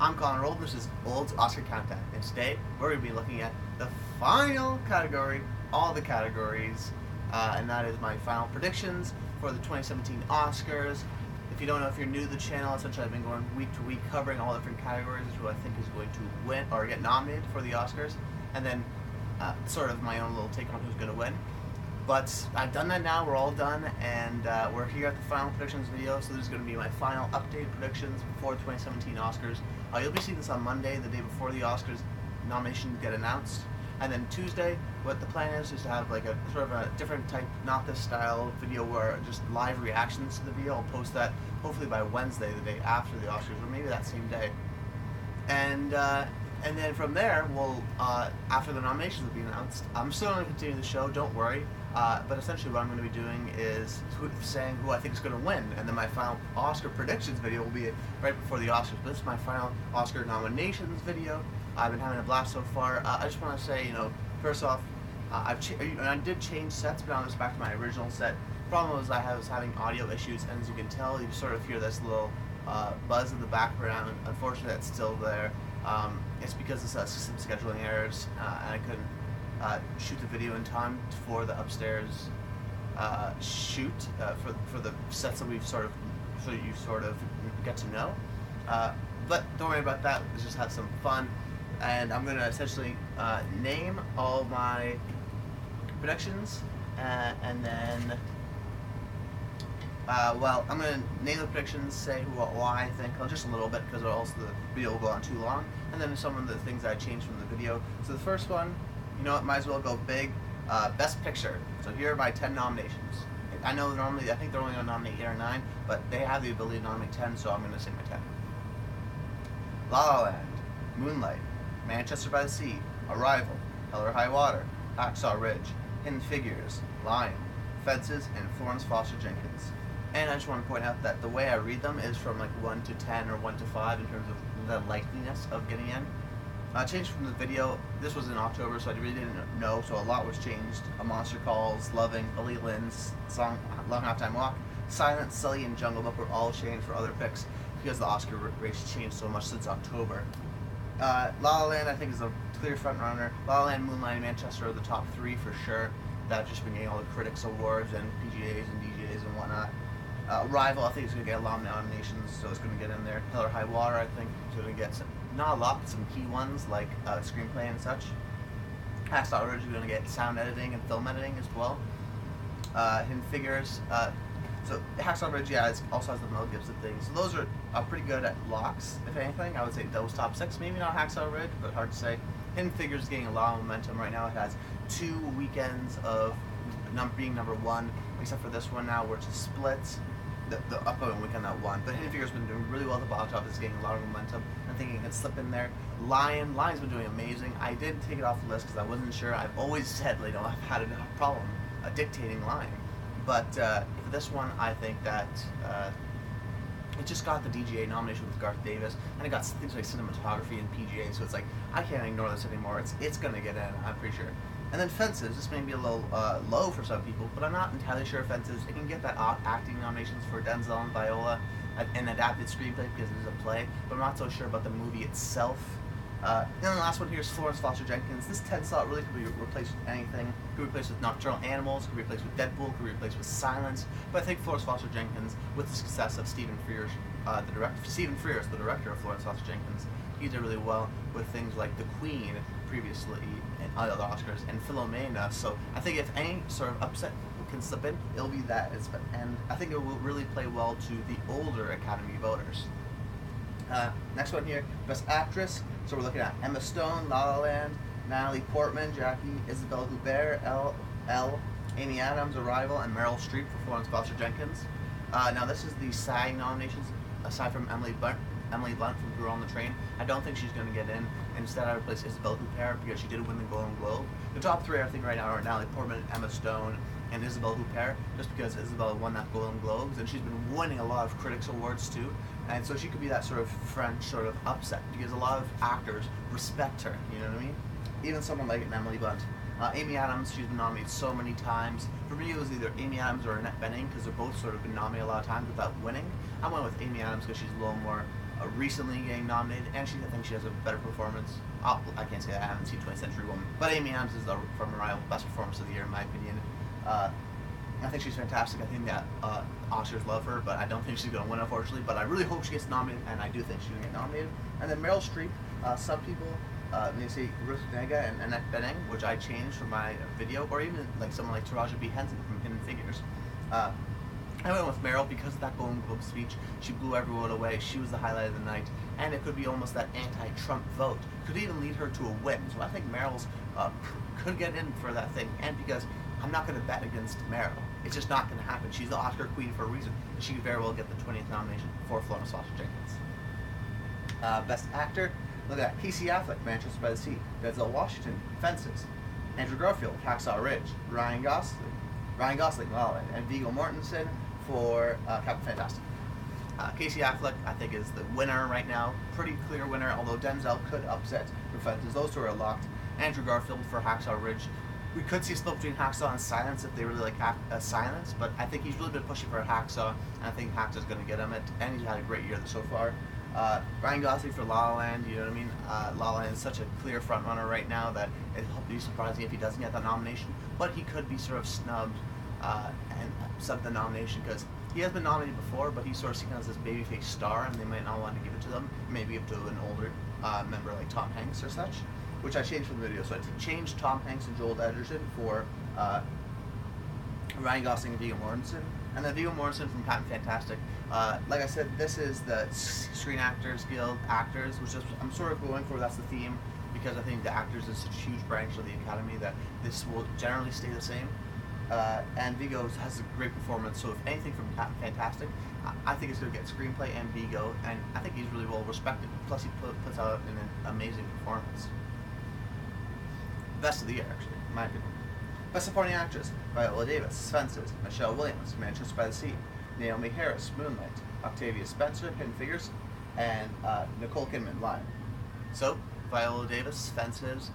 I'm Connor Old, this is Old's Oscar Countdown, and today we're going to be looking at the final category, all the categories, and that is my final predictions for the 2017 Oscars. If you don't know, if you're new to the channel, essentially I've been going week to week covering all different categories, who I think is going to win or get nominated for the Oscars, and then sort of my own little take on who's going to win. But I've done that now, we're all done, and we're here at the final predictions video, so this is going to be my final updated predictions before the 2017 Oscars. You'll be seeing this on Monday, the day before the Oscars nominations get announced. And then Tuesday, what the plan is to have like a sort of a different type, not this style video where just live reactions to the video. I'll post that hopefully by Wednesday, the day after the Oscars, or maybe that same day. And then from there, we'll after the nominations will be announced, I'm still going to continue the show, don't worry. But essentially what I'm going to be doing is saying who I think is going to win, and then my final Oscar predictions video will be right before the Oscars. But this is my final Oscar nominations video. I've been having a blast so far. I just want to say, first off, I did change sets, but I'm just back to my original set. The problem was I was having audio issues, and as you can tell, you sort of hear this little buzz in the background. Unfortunately, it's still there. It's because of some scheduling errors, and I couldn't shoot the video in time for the upstairs shoot for the sets that we've so you sort of get to know. But don't worry about that. Let's just have some fun. And I'm going to essentially name all my predictions, and then I'm going to name the predictions, say why I think, just a little bit, because else the video will go on too long, and then some of the things that I changed from the video. So the first one, you know what, might as well go big. Best Picture. So here are my 10 nominations. I know normally, I think they're only going to nominate 8 or 9, but they have the ability to nominate 10, so I'm going to say my 10. La La Land, Moonlight, Manchester by the Sea, Arrival, Hell or High Water, Hacksaw Ridge, Hidden Figures, Lion, Fences, and Florence Foster Jenkins. And I just want to point out that the way I read them is from like 1 to 10 or 1 to 5 in terms of the likeliness of getting in. Changed from the video. This was in October, so I really didn't know, so a lot was changed. A Monster Calls, Loving, Ali Lynn's song, Long Halftime Walk, Silence, Sully, and Jungle Book were all changed for other picks because the Oscar race changed so much since October. La La Land, I think, is a clear front runner. La La Land, Moonlight, and Manchester are the top 3 for sure. That have just been getting all the critics awards and PGAs and DJs and whatnot. Arrival, I think, is going to get a lot of nominations, so it's going to get in there. Hell or High Water, I think, is going to get some, not a lot, but some key ones like screenplay and such. Hacksaw Ridge is going to get sound editing and film editing as well. Hidden Figures. So Hacksaw Ridge, yeah, it also has the Mel Gibson thing. So those are pretty good at locks, if anything. I would say those top 6. Maybe not Hacksaw Ridge, but hard to say. Hidden Figures is getting a lot of momentum right now. It has 2 weekends of being number 1, except for this one now, where it's a split. The upcoming weekend that won, but Hidden Figures has been doing really well at the box office, getting a lot of momentum. I'm thinking it can slip in there. Lion's been doing amazing. I did take it off the list because I wasn't sure. I've always said, I've had a problem dictating Lion, but for this one, I think that it just got the DGA nomination with Garth Davis, and it got things like cinematography and PGA, so it's like I can't ignore this anymore. It's gonna get in, I'm pretty sure. And then Fences, this may be a little low for some people, but I'm not entirely sure Fences. It can get that acting nominations for Denzel and Viola, an adapted screenplay because it is a play, but I'm not so sure about the movie itself. And then the last one here is Florence Foster Jenkins. This 10 slot really could be replaced with anything. Could be replaced with Nocturnal Animals, could be replaced with Deadpool, could be replaced with Silence. But I think Florence Foster Jenkins, with the success of Stephen Frears, the director of Florence Foster Jenkins, he did really well with things like The Queen previously and other Oscars, and Philomena. So I think if any sort of upset can slip in, it'll be that. And I think it will really play well to the older Academy voters. Next one here, Best Actress. So we're looking at Emma Stone, La La Land, Natalie Portman, Jackie, Isabelle Hupert, Elle, Amy Adams, Arrival, and Meryl Streep for Florence Foster Jenkins. Now this is the SAG nominations, aside from Emily Blunt from Girl on the Train. I don't think she's going to get in. Instead, I replace Isabelle Hupert because she did win the Golden Globe. The top 3, I think, right now are Natalie Portman, Emma Stone, and Isabelle Hupert, just because Isabelle won that Golden Globes, and she's been winning a lot of critics awards too. And so she could be that sort of French sort of upset because a lot of actors respect her. You know what I mean? Even someone like Emily Blunt. Amy Adams, she's been nominated so many times. For me, it was either Amy Adams or Annette Bening because they're both sort of been nominated a lot of times without winning. I went with Amy Adams because she's a little more recently getting nominated, and I think she has a better performance. I can't say that, I haven't seen 20th Century Woman, but Amy Adams is from Mariah best performance of the year in my opinion. I think she's fantastic. I think that Oscars love her, but I don't think she's going to win, unfortunately. But I really hope she gets nominated, and I do think she's going to get nominated. And then Meryl Streep, some people may say Ruth Negga and Annette Bening, which I changed from my video, or even like someone like Taraji B. Henson from Hidden Figures. I went with Meryl because of that Golden Globe speech. She blew everyone away. She was the highlight of the night, and it could be almost that anti-Trump vote. Could even lead her to a win. So I think Meryl's could get in for that thing, and because I'm not going to bet against Meryl. It's just not going to happen. She's the Oscar queen for a reason, and she could very well get the 20th nomination for Florence Jenkins. Best Actor, look at that. Casey Affleck, Manchester by the Sea. Denzel Washington, Fences. Andrew Garfield, Hacksaw Ridge. Ryan Gosling, La La Land, and Viggo Mortensen for Captain Fantastic. Casey Affleck, I think, is the winner right now. Pretty clear winner, although Denzel could upset for Fences. Those two are locked. Andrew Garfield for Hacksaw Ridge. We could see a split between Hacksaw and Silence if they really like Silence, but I think he's really been pushing for Hacksaw, and I think Hacksaw's going to get him it, and he's had a great year so far. Ryan Gosling for La La Land, you know what I mean? La La Land is such a clear front runner right now that it'll be surprising if he doesn't get that nomination, but he could be sort of snubbed and sub the nomination because he has been nominated before, but he's sort of seen as this babyface star, and they might not want to give it to them. Maybe give it to an older member like Tom Hanks or such, which I changed from the video. So I changed Tom Hanks and Joel Edgerton for Ryan Gosling and Viggo Mortensen. And then Viggo Mortensen from Captain Fantastic. Like I said, this is the Screen Actors Guild actors, which is, I'm sort of going for, that's the theme, because I think the actors is such a huge branch of the Academy that this will generally stay the same. And Viggo has a great performance, so if anything from Captain Fantastic, I think it's going to get screenplay and Viggo, and I think he's really well respected. Plus, he puts out an amazing performance. Best of the year, actually, in my opinion. Best Supporting Actress: Viola Davis, Fences; Michelle Williams, Manchester by the Sea; Naomie Harris, Moonlight; Octavia Spencer, Hidden Figures; and Nicole Kidman, Lion. So, Viola Davis, Fences.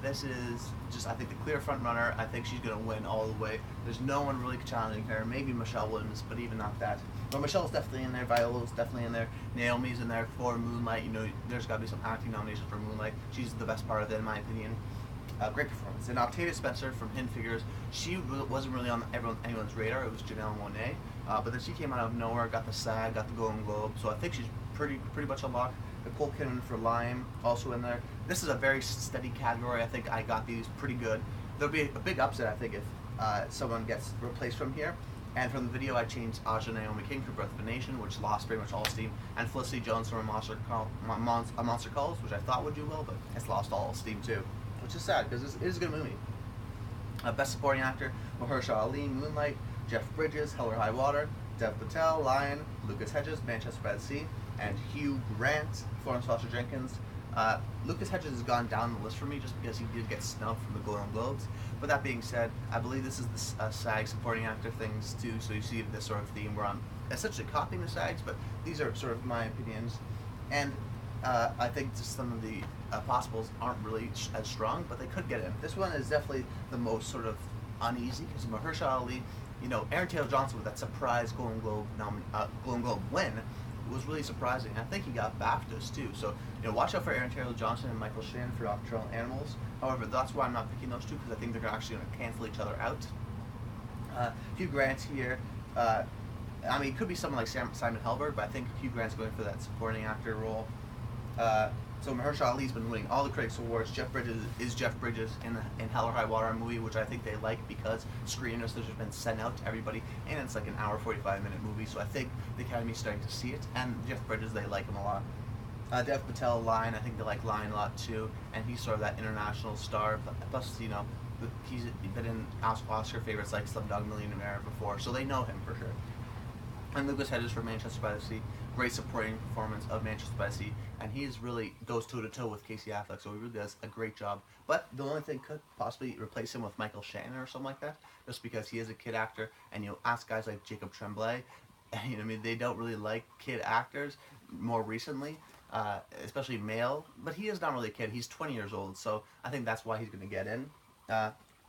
This is just, I think, the clear front runner. I think she's going to win all the way. There's no one really challenging her. Maybe Michelle Williams, but even not that. But Michelle's definitely in there. Viola's definitely in there. Naomie's in there for Moonlight. You know, there's got to be some acting nominations for Moonlight. She's the best part of it, in my opinion. Great performance. And Octavia Spencer from Hidden Figures, she wasn't really on anyone's radar. It was Janelle Monáe. But then she came out of nowhere, got the SAG, got the Golden Globe. So I think she's pretty much a lock. Nicole Kidman for Lion, also in there. This is a very steady category. I think I got these pretty good. There'll be a big upset, I think, if someone gets replaced from here. And from the video, I changed Aja Naomi King for Birth of a Nation, which lost pretty much all steam, and Felicity Jones from Monster Calls, which I thought would do well, but it's lost all steam too, which is sad because it is a good movie. Best Supporting Actor: Mahershala Ali, Moonlight; Jeff Bridges, Hell or High Water; Dev Patel, Lion; Lucas Hedges, Manchester by the Sea; and Hugh Grant, Florence Jenkins. Lucas Hedges has gone down the list for me just because he did get snubbed from the Golden Globes. But that being said, I believe this is the SAG supporting actor things too, so you see this sort of theme where I'm essentially copying the SAGs, but these are sort of my opinions. And I think just some of the possibles aren't really as strong, but they could get in. This one is definitely the most sort of uneasy because Mahershala Ali, you know, Aaron Taylor Johnson with that surprise Golden Globe win was really surprising. I think he got BAFTAs too. So, you know, watch out for Aaron Taylor Johnson and Michael Shannon for Nocturnal Animals. However, that's why I'm not picking those two, because I think they're actually going to cancel each other out. Hugh Grant here. I mean, it could be someone like Simon Helberg, but I think Hugh Grant's going for that supporting actor role. So Mahershala Ali's been winning all the Critics Awards. Jeff Bridges is Jeff Bridges in Hell or High Water movie, which I think they like because screeners have been sent out to everybody, and it's like an hour 45-minute movie. So I think the Academy's starting to see it, and Jeff Bridges, they like him a lot. Dev Patel, Lion, I think they like Lion a lot too, and he's sort of that international star. Plus, you know, he's been in Oscar favorites like Slumdog Millionaire before, so they know him for sure. And Lucas Hedges for Manchester by the Sea. Great supporting performance of Manchester by the Sea, and he's really goes toe-to-toe with Casey Affleck, so he really does a great job. But the only thing could possibly replace him with Michael Shannon or something like that, just because he is a kid actor, and you ask guys like Jacob Tremblay, and, you know, I mean, they don't really like kid actors more recently, especially male, but he is not really a kid. He's 20 years old, so I think that's why he's going to get in.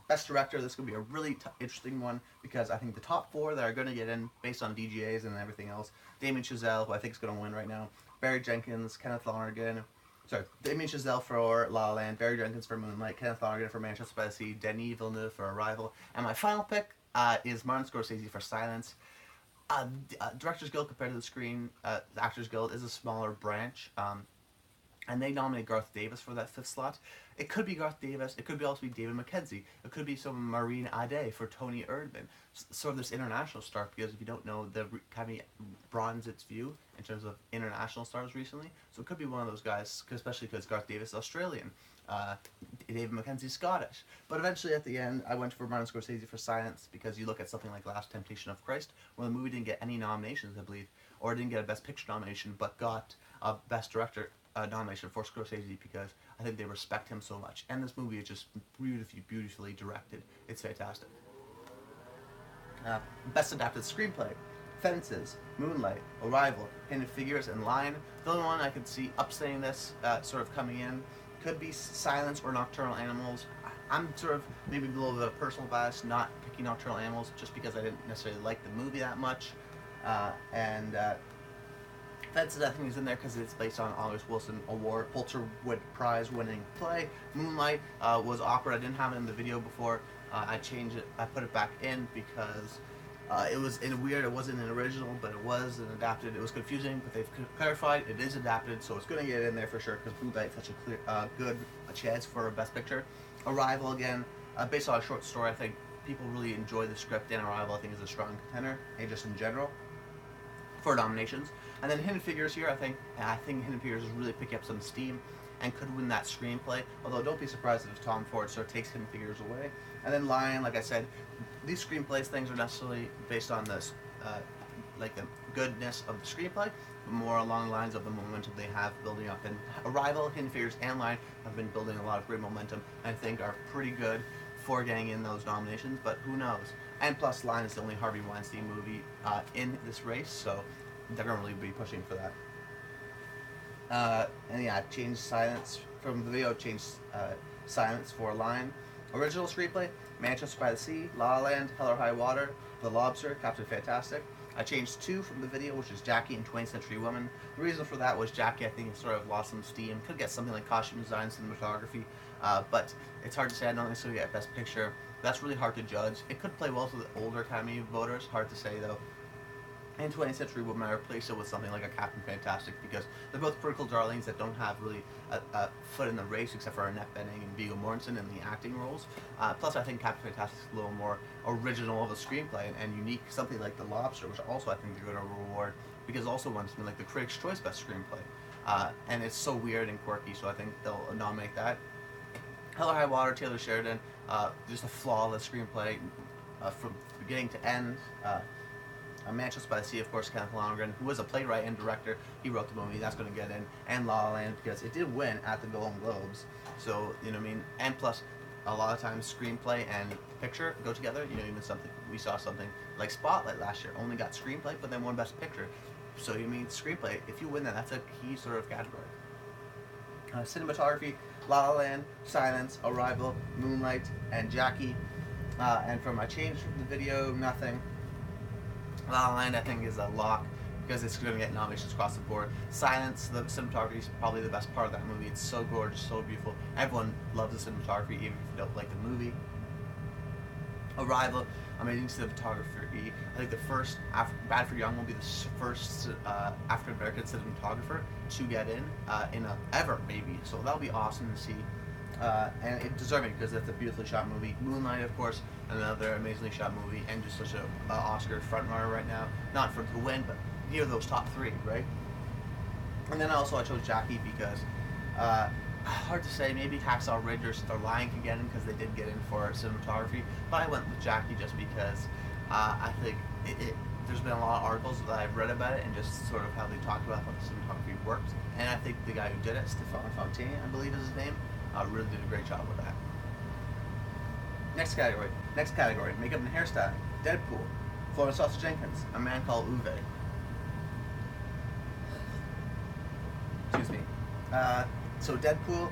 Best Director, this is going to be a really interesting one because I think the top four that are going to get in based on DGAs and everything else, Damien Chazelle, who I think is going to win right now, Barry Jenkins, Kenneth Lonergan, Damien Chazelle for La La Land, Barry Jenkins for Moonlight, Kenneth Lonergan for Manchester by the Sea, Denis Villeneuve for Arrival, and my final pick is Martin Scorsese for Silence. Directors Guild compared to the Screen Actors Guild is a smaller branch. And they nominate Garth Davis for that fifth slot. It could be Garth Davis. It could also be David Mackenzie. It could be some Marine Ade for Tony Erdmann. Sort of this international star, because if you don't know, the Academy broadens its view in terms of international stars recently. So it could be one of those guys, especially because Garth Davis is Australian. David Mackenzie's Scottish. But eventually at the end, I went for Martin Scorsese for Silence, because you look at something like Last Temptation of Christ, where the movie didn't get any nominations, I believe, or didn't get a Best Picture nomination, but got a Best Director nomination for Scorsese, because I think they respect him so much. And this movie is just beautifully directed. It's fantastic. Best Adapted Screenplay: Fences, Moonlight, Arrival, Hidden Figures, and Lion. The only one I could see upsetting this, sort of coming in, could be Silence or Nocturnal Animals. I'm sort of maybe a little bit of personal bias, not picking Nocturnal Animals just because I didn't necessarily like the movie that much. Fences, I think, is in there because it's based on August Wilson Award, Pulitzer Prize winning play. Moonlight was awkward. I didn't have it in the video before. I changed it. I put it back in because it was weird. It wasn't an original, but it was an adapted. It was confusing, but they've clarified it is adapted, so it's going to get in there for sure because Moonlight's such a good chance for a Best Picture. Arrival, again, based on a short story. I think people really enjoy the script, and Arrival, I think, is a strong contender, and just in general, for nominations. And then Hidden Figures here, I think Hidden Figures is really picking up some steam and could win that screenplay. Although don't be surprised if Tom Ford sort of takes Hidden Figures away. And then Lion, like I said, these screenplays things are necessarily based on this, like the goodness of the screenplay, but more along the lines of the momentum they have building up. And Arrival, Hidden Figures, and Lion have been building a lot of great momentum, and I think are pretty good for getting in those nominations. But who knows? And plus, Lion is the only Harvey Weinstein movie in this race, so they're going to really be pushing for that. And yeah, changed Silence from the video, changed Silence for Lion. Original screenplay: Manchester by the Sea, La La Land, Hell or High Water, The Lobster, Captain Fantastic. I changed two from the video, which is Jackie and 20th Century Woman. The reason for that was Jackie, I think, sort of lost some steam. Could get something like costume design, cinematography, but it's hard to say. I don't necessarily get Best Picture. That's really hard to judge. It could play well to the older Academy voters. Hard to say, though. And 20th Century Woman, I replaced it with something like a Captain Fantastic, because they're both critical darlings that don't have really a foot in the race except for Annette Bening and Viggo Mortensen in the acting roles. Plus, I think Captain Fantastic is a little more original of a screenplay and unique, something like The Lobster, which also I think they're going to reward, because it also won something like the Critics' Choice Best Screenplay. And it's so weird and quirky, so I think they'll nominate that. Hell or High Water, Taylor Sheridan, just a flawless screenplay from beginning to end. Manchester by the Sea, of course, Kenneth Lonergan, who was a playwright and director. He wrote the movie. That's going to get in. And La La Land, because it did win at the Golden Globes. So, you know what I mean? And plus, a lot of times screenplay and picture go together. You know, even something, we saw something like Spotlight last year. Only got screenplay, but then won Best Picture. So, you mean screenplay, if you win that, that's a key sort of category. Cinematography: La La Land, Silence, Arrival, Moonlight, and Jackie. And for my change from the video, nothing. La La Land, I think, is a lock because it's going to get nominations across the board. Silence, the cinematography is probably the best part of that movie. It's so gorgeous, so beautiful. Everyone loves the cinematography, even if you don't like the movie. Arrival, amazing cinematography. I think the first, Bradford Young will be the first African American cinematographer to get in ever, maybe. So that'll be awesome to see. And it's deserving because it's a beautifully shot movie. Moonlight, of course, another amazingly shot movie, and just such a Oscar frontrunner right now. Not for to win, but near those top three, right? And then I chose Jackie because hard to say. Maybe Hacksaw Ridge or Lion can get in because they did get in for cinematography. But I went with Jackie just because I think there's been a lot of articles that I've read about it and just sort of how they talked about how the cinematography worked. And I think the guy who did it, Stéphane Fontaine, I believe is his name, really did a great job with that. Next category, makeup and hairstyling. Deadpool, Florence Jenkins, A Man Called Uwe. Excuse me. So Deadpool,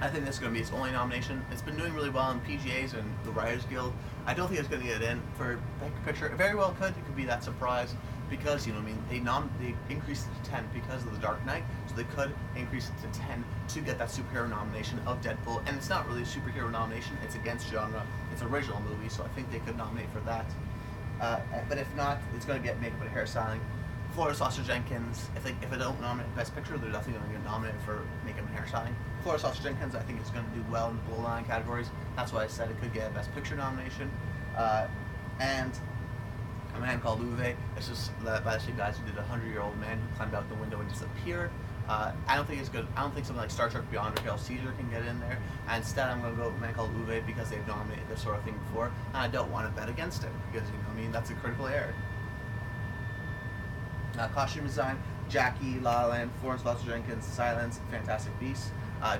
I think this is going to be its only nomination. It's been doing really well in PGAs and the Writers Guild. I don't think it's going to get in for Best Picture. It very well could. It could be that surprise because, you know what I mean, they increased it to 10 because of The Dark Knight, so they could increase it to 10 to get that superhero nomination of Deadpool. And it's not really a superhero nomination. It's against genre. It's an original movie, so I think they could nominate for that. But if not, it's going to get makeup and hairstyling. Florence Foster Jenkins, if they don't nominate Best Picture, they're definitely going to get nominated for makeup and hairstyling. Florence Foster Jenkins, I think, is going to do well in the blow-line categories. That's why I said it could get a Best Picture nomination. And A Man Called Uwe, it's just by the same guys who did 100-Year-Old Man who climbed out the window and disappeared. I don't think it's good. I don't think something like Star Trek Beyond or Hail Caesar can get in there. And instead, I'm going to go with A Man Called Uwe because they've nominated this sort of thing before, and I don't want to bet against it because, you know what I mean, that's a critical error. Costume design, Jackie, La La Land, Florence Foster Jenkins, Silence, Fantastic Beasts.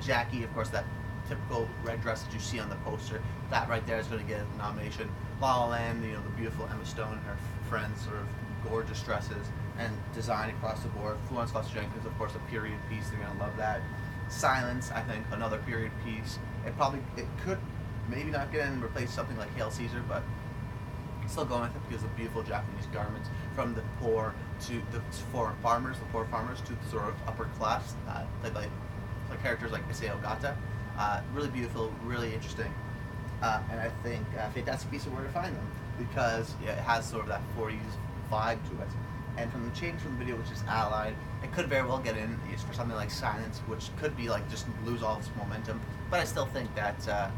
Jackie, of course, that typical red dress that you see on the poster, that right there is going to get a nomination. La La Land, you know, the beautiful Emma Stone and her friends, sort of gorgeous dresses and design across the board. Florence Foster Jenkins, of course, a period piece, they're going to love that. Silence, I think, another period piece. It could maybe not get in and replace something like Hail Caesar, but still going with it because of beautiful Japanese garments from the poor to the poor farmers to the sort of upper class, played by characters like Isao Gata. Really beautiful, really interesting, and I think Fantastic Beasts are where to find them because it has sort of that 40s vibe to it. And from the change from the video, which is Allied, it could very well get in for something like Silence, which could be like just lose all its momentum. But I still think that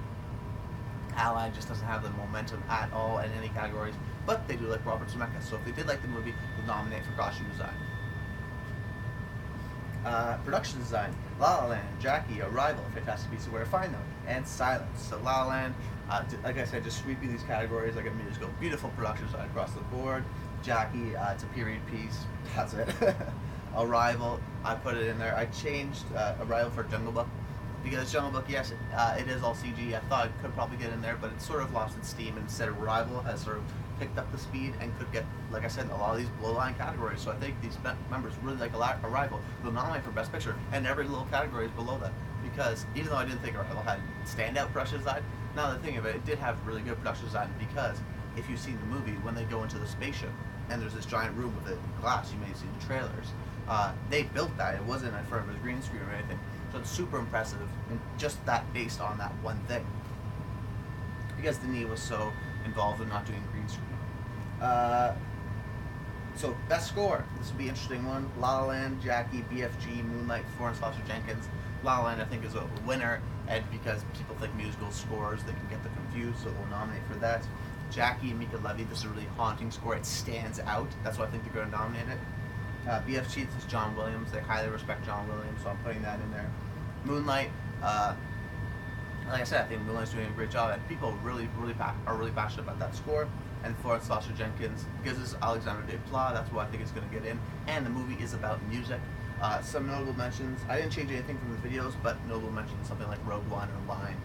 Allied just doesn't have the momentum at all in any categories. But they do like Robert Zemeckis, so if they did like the movie, they'll nominate for costume design. Production design, La La Land, Jackie, Arrival, Fantastic Beasts, Where to Find Them, and Silence. So La La Land, like I said, just sweeping these categories like a musical. Beautiful production design across the board. Jackie, it's a period piece. That's it. Arrival, I put it in there. I changed Arrival for Jungle Book because Jungle Book, yes, it is all CG. I thought it could probably get in there, but it sort of lost its steam. Instead, Arrival has sort of picked up the speed and could get, like I said, a lot of these blow-line categories. So I think these members really like Arrival. They'll nominate for Best Picture, and every little category is below that. Because even though I didn't think Arrival had standout production design, now the thing of it did have really good production design because if you've seen the movie, when they go into the spaceship and there's this giant room with a glass, you may see the trailers, they built that. It wasn't in front of a green screen or anything. So it's super impressive, and just that based on that one thing. Because Denis was so involved in not doing green screen. So best score. This will be an interesting one. La La Land, Jackie, BFG, Moonlight, Florence Foster Jenkins. La La Land I think is a winner, and because people think musical scores, they can get them confused, so they'll nominate for that. Jackie, Mika Levy, this is a really haunting score. It stands out. That's why I think they're going to nominate it. BFG, this is John Williams. They highly respect John Williams, so I'm putting that in there. Moonlight, like I said, I think Moonlight's doing a great job, and people are really passionate about that score. And Florence Foster Jenkins gives us Alexander Desplat. That's why I think it's going to get in. And the movie is about music. Some notable mentions. I didn't change anything from the videos, but notable mentions something like Rogue One or Lion,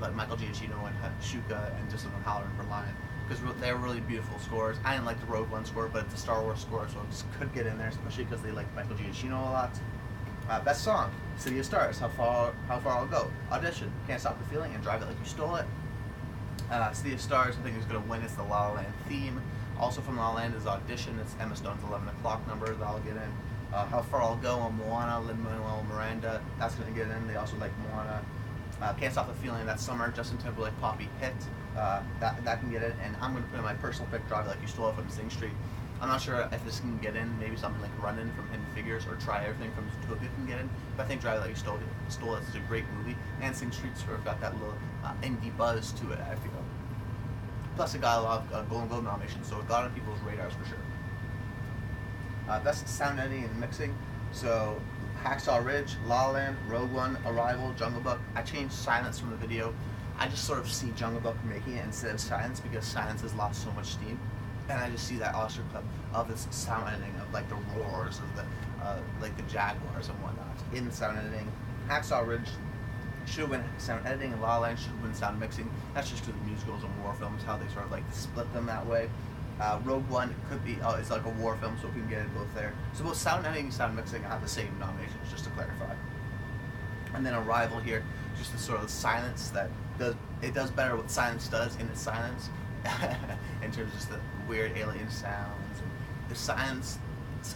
like Michael Giacchino and Shuka and Justin Halloran for Lion, because they're really beautiful scores. I didn't like the Rogue One score, but it's a Star Wars score, so it could get in there, especially because they like Michael Giacchino a lot. Best song, City of Stars, How Far I'll Go, Audition, Can't Stop the Feeling, and Drive It Like You Stole It. City of Stars, I think is going to win. It's the La La Land theme. Also from La La Land is Audition. It's Emma Stone's 11 o'clock number that'll get in. How Far I'll Go on Moana, Lin-Manuel Miranda, that's going to get in. They also like Moana. Can't Stop the Feeling, that Summer, Justin Timberlake Poppy hit. That can get in. And I'm going to put in my personal pick, Drive It Like You Stole It from Sing Street. I'm not sure if this can get in. Maybe something like Runnin' from Hidden Figures or Try Everything from Zootopia can get in. But I think Drive It Like You Stole It is a great movie. And Sing Street sort of got that little indie buzz to it, I feel. Plus it got a lot of Golden Globe nominations, so it got on people's radars for sure. Best sound editing and mixing. So Hacksaw Ridge, La La Land, Rogue One, Arrival, Jungle Book. I changed Silence from the video. I just sort of see Jungle Book making it instead of Silence because Silence has lost so much steam. And I just see that Oscar clip of this sound editing of like the roars of the like the jaguars and whatnot in the sound editing. Hacksaw Ridge should win sound editing, and La La Land should win sound mixing. That's just to the musicals and war films, how they sort of like split them that way. Rogue One could be, it's like a war film, so we can get it both there. So both sound editing and sound mixing have the same nominations, just to clarify. And then Arrival here, just the sort of silence that does better what silence does in its silence, in terms of just the weird alien sounds and the silence.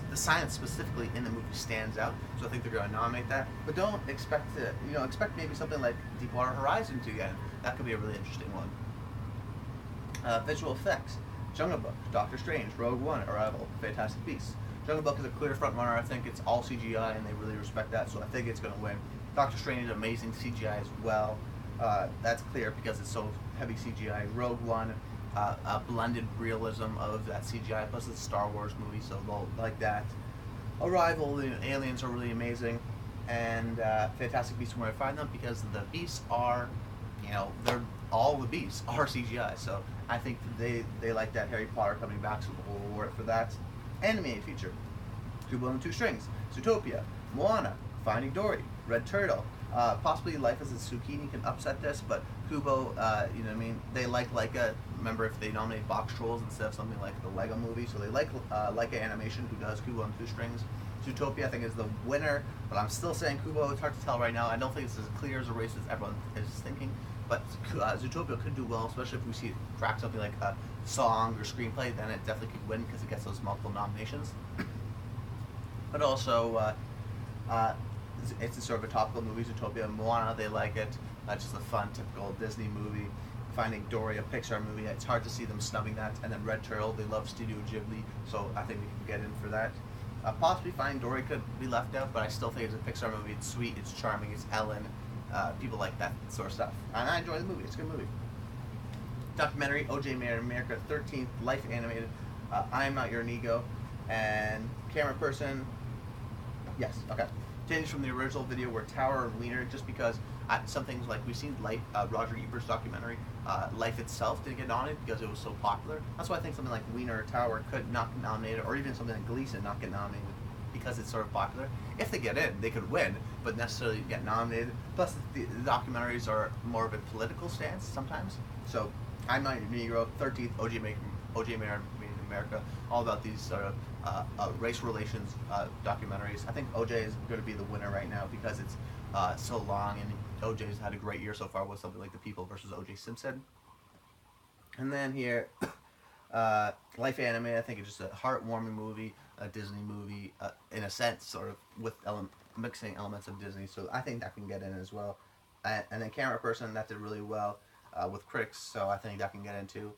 The science specifically in the movie stands out, so I think they're going to nominate that. But don't expect to, expect maybe something like Deepwater Horizon to get in. That could be a really interesting one. Visual effects: Jungle Book, Doctor Strange, Rogue One, Arrival, Fantastic Beasts. Jungle Book is a clear front runner. I think it's all CGI, and they really respect that, so I think it's going to win. Doctor Strange is amazing CGI as well. That's clear because it's so heavy CGI. Rogue One, a blended realism of that CGI, plus it's a Star Wars movie, so they'll like that. Arrival, the aliens are really amazing, and Fantastic Beasts where I find them because the beasts are, they're all the beasts are CGI, so I think they like that. Harry Potter coming back, so we'll reward it for that. Animated feature: Kubo and the Two Strings, Zootopia, Moana, Finding Dory, Red Turtle. Possibly Life as a Zucchini can upset this, but Kubo, they like Leica. Remember, if they nominate Box Trolls instead of something like the Lego Movie, so they like Leica Animation, who does Kubo and Two Strings. Zootopia, I think, is the winner, but I'm still saying Kubo. It's hard to tell right now. I don't think it's as clear as a race as everyone is thinking, but Zootopia could do well, especially if we see it crack something like a song or screenplay. Then it definitely could win because it gets those multiple nominations. But also, it's a sort of a topical movie. Zootopia, Moana, they like it. Just a fun, typical Disney movie. Finding Dory, a Pixar movie. It's hard to see them snubbing that. And then Red Turtle, they love Studio Ghibli, so I think we can get in for that. Possibly Finding Dory could be left out, but I still think it's a Pixar movie. It's sweet, it's charming, it's Ellen. People like that sort of stuff. And I enjoy the movie. It's a good movie. Documentary: O.J. Mayer, America 13th, Life animated. I Am Not Your Nego, and camera person. Yes, okay. Changed from the original video where Tower and Wiener, just because some things like we've seen Roger Ebert's documentary, Life itself didn't get nominated because it was so popular. That's why I think something like Wiener or Tower could not get nominated, or even something like Gleason not get nominated because it's sort of popular. If they get in, they could win, but necessarily get nominated. Plus, the documentaries are more of a political stance sometimes. So, I'm Not Your Negro, 13th, O.J. Mayer Made in America, all about these sort of race relations documentaries. I think O.J. is going to be the winner right now because it's so long, and O.J.'s had a great year so far with something like The People versus O.J. Simpson. And then here, Life Anime, I think it's just a heartwarming movie, a Disney movie, in a sense, sort of with mixing elements of Disney, so I think that can get in as well. And then Camera Person, that did really well with critics, so I think that can get in too.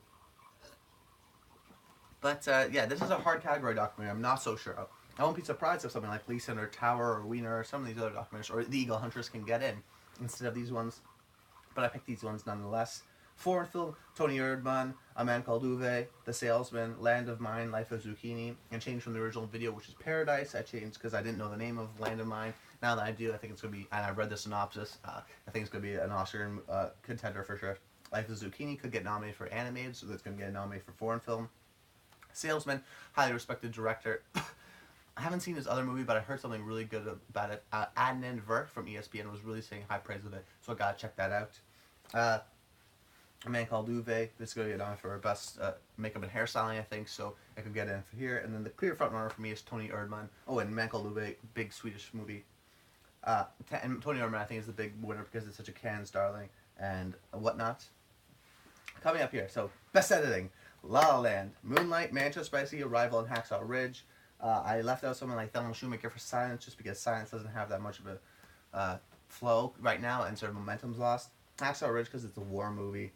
But yeah, this is a hard category documentary. I'm not so sure. I won't be surprised if something like Gleason or Tower or Wiener or some of these other documentaries, or The Eagle Huntress, can get in instead of these ones. But I picked these ones nonetheless. Foreign film: Tony Erdmann, A Man Called Uwe, The Salesman, Land of Mine, Life of Zucchini, and changed from the original video, which is Paradise. I changed because I didn't know the name of Land of Mine. Now that I do, I think it's going to be, and I read the synopsis, I think it's going to be an Oscar contender for sure. Life of Zucchini could get nominated for animated, so that's going to get nominated for foreign film. Salesman, highly respected director. I haven't seen his other movie, but I heard something really good about it. Adnan Virk from ESPN was really saying high praise of it, so I gotta check that out. A Man Called Uwe, this is going to get on for best makeup and hairstyling, I think, so I could get in for here. And then the clear front runner for me is Tony Erdmann. Oh, and Man Called Uwe, big Swedish movie. And Tony Erdmann, I think, is the big winner because it's such a Cannes darling and whatnot. Coming up here, so best editing: La La Land, Moonlight, Manchester by the Sea, Arrival, and Hacksaw Ridge. I left out someone like Thelma Shoemaker for Silence, just because Silence doesn't have that much of a flow right now, and sort of momentum's lost. Hacksaw Ridge because it's a war movie.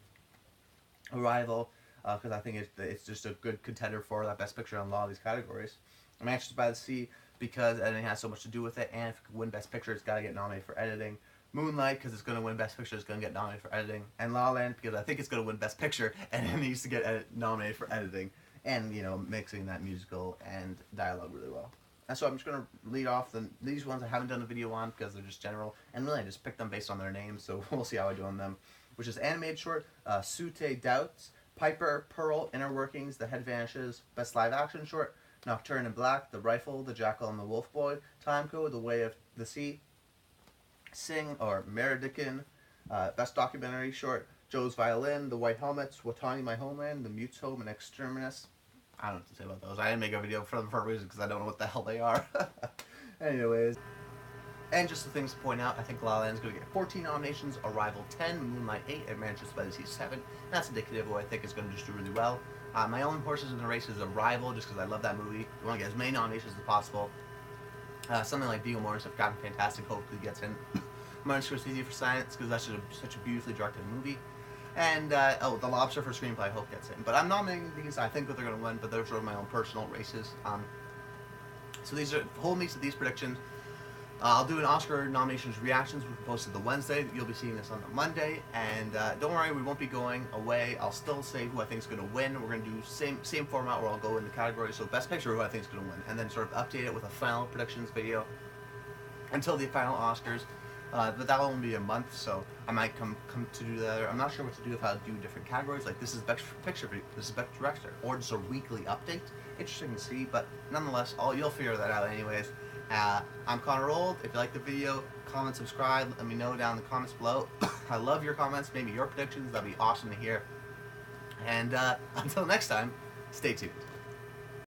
Arrival, because I think it's just a good contender for that Best Picture in a lot of these categories. Manchester by the Sea because editing has so much to do with it, and if it can win Best Picture, it's got to get nominated for editing. Moonlight because it's going to win Best Picture, it's going to get nominated for editing. And La La Land because I think it's going to win Best Picture, and it needs to get nominated for editing. And, mixing that musical and dialogue really well. And so I'm just going to lead off these ones I haven't done a video on because they're just general, and really I just picked them based on their names, so we'll see how I do on them. Which is animated short, Sute Doubts, Piper, Pearl, Inner Workings, The Head Vanishes, Best Live Action Short, Nocturne in Black, The Rifle, The Jackal and the Wolf Boy, Time Code, The Way of the Sea, Sing, or Meredican, Best Documentary Short, Joe's Violin, The White Helmets, Watani My Homeland, The Mute's Home, and Exterminus. I don't know what to say about those. I didn't make a video for them for a reason because I don't know what the hell they are. Anyways. And just the things to point out, I think La La Land's going to get 14 nominations, Arrival 10, Moonlight 8, and Manchester by the Sea 7. That's indicative of what I think is going to just do really well. My own horses in the race is Arrival, just because I love that movie. I want to get as many nominations as possible. Something like Viggo Mortensen, Captain Fantastic, hopefully gets in. Martin Scorsese for Science, because that's such a beautifully directed movie. And, The Lobster for Screenplay, I hope gets in. But I'm nominating these, I think that they're going to win, but they're sort of my own personal races. So these are, hold me to these predictions. I'll do an Oscar nominations reactions, which will be posted the Wednesday. You'll be seeing this on the Monday. And don't worry, we won't be going away. I'll still say who I think is going to win. We're going to do same format where I'll go in the categories. So Best Picture, who I think is going to win. And then sort of update it with a final predictions video until the final Oscars. But that'll only be a month, so I might come to do that. I'm not sure what to do if I'll do different categories. Like, this is Best Picture, this is Best Director, or just a weekly update. Interesting to see, but nonetheless, you'll figure that out anyways. I'm Connor Old. If you like the video, comment, subscribe. Let me know down in the comments below. I love your comments, maybe your predictions. That'd be awesome to hear. And until next time, stay tuned.